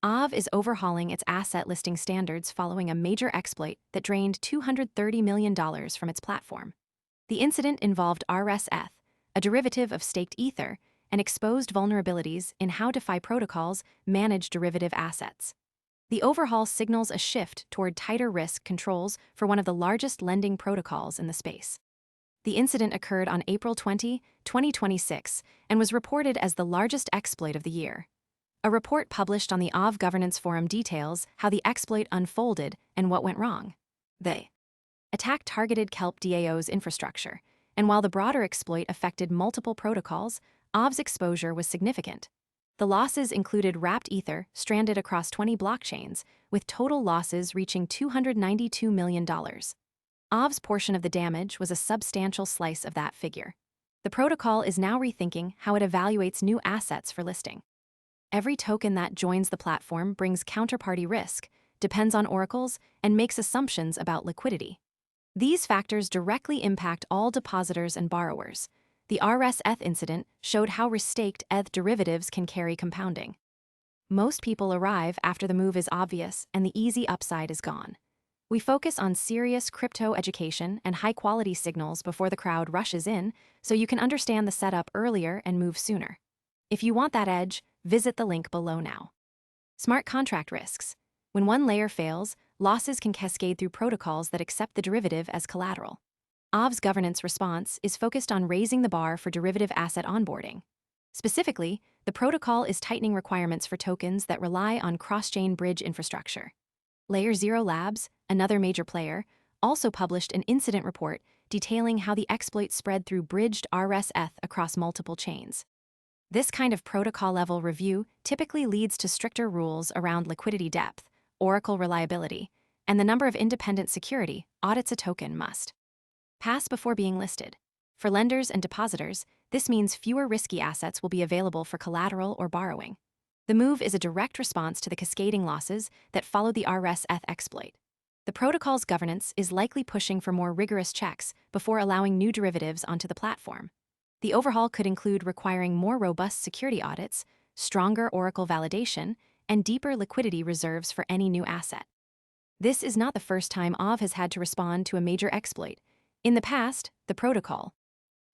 Aave is overhauling its asset listing standards following a major exploit that drained $230 million from its platform. The incident involved rsETH, a derivative of staked Ether, and exposed vulnerabilities in how DeFi protocols manage derivative assets. The overhaul signals a shift toward tighter risk controls for one of the largest lending protocols in the space. The incident occurred on April 20, 2026, and was reported as the largest exploit of the year. A report published on the Aave governance forum details how the exploit unfolded and what went wrong. The attack targeted Kelp DAO's infrastructure, and while the broader exploit affected multiple protocols, Aave's exposure was significant. The losses included wrapped Ether stranded across 20 blockchains, with total losses reaching $292 million. Aave's portion of the damage was a substantial slice of that figure. The protocol is now rethinking how it evaluates new assets for listing. Every token that joins the platform brings counterparty risk, depends on oracles, and makes assumptions about liquidity. These factors directly impact all depositors and borrowers. The rsETH incident showed how restaked ETH derivatives can carry compounding. Most people arrive after the move is obvious and the easy upside is gone. We focus on serious crypto education and high-quality signals before the crowd rushes in, so you can understand the setup earlier and move sooner. If you want that edge, visit the link below now. Smart contract risks. When one layer fails, losses can cascade through protocols that accept the derivative as collateral. Aave's governance response is focused on raising the bar for derivative asset onboarding. Specifically, the protocol is tightening requirements for tokens that rely on cross-chain bridge infrastructure. Layer 0 Labs, another major player, also published an incident report detailing how the exploit spread through bridged rsETH across multiple chains. This kind of protocol-level review typically leads to stricter rules around liquidity depth, oracle reliability, and the number of independent security audits a token must pass before being listed. For lenders and depositors, this means fewer risky assets will be available for collateral or borrowing. The move is a direct response to the cascading losses that followed the rsETH exploit. The protocol's governance is likely pushing for more rigorous checks before allowing new derivatives onto the platform. The overhaul could include requiring more robust security audits, stronger oracle validation, and deeper liquidity reserves for any new asset. This is not the first time Aave has had to respond to a major exploit. In the past, the protocol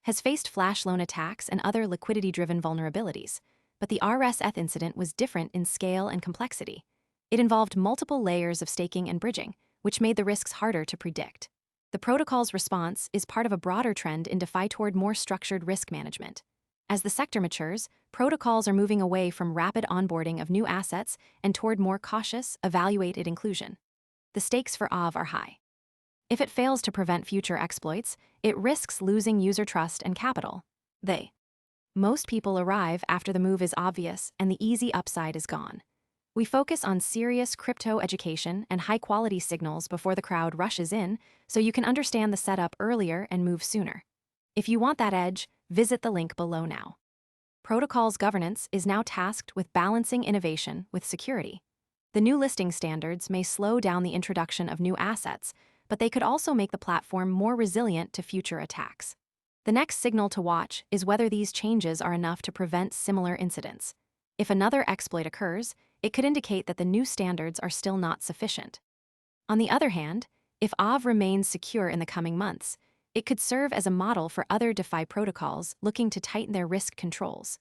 has faced flash loan attacks and other liquidity-driven vulnerabilities, but the rsETH incident was different in scale and complexity. It involved multiple layers of staking and bridging, which made the risks harder to predict. The protocol's response is part of a broader trend in DeFi toward more structured risk management. As the sector matures, protocols are moving away from rapid onboarding of new assets and toward more cautious, evaluated inclusion. The stakes for Aave are high. If it fails to prevent future exploits, it risks losing user trust and capital. Most people arrive after the move is obvious and the easy upside is gone. We focus on serious crypto education and high-quality signals before the crowd rushes in, so you can understand the setup earlier and move sooner. If you want that edge, visit the link below now. Protocol's governance is now tasked with balancing innovation with security. The new listing standards may slow down the introduction of new assets, but they could also make the platform more resilient to future attacks. The next signal to watch is whether these changes are enough to prevent similar incidents. If another exploit occurs, it could indicate that the new standards are still not sufficient. On the other hand, if Aave remains secure in the coming months, it could serve as a model for other DeFi protocols looking to tighten their risk controls.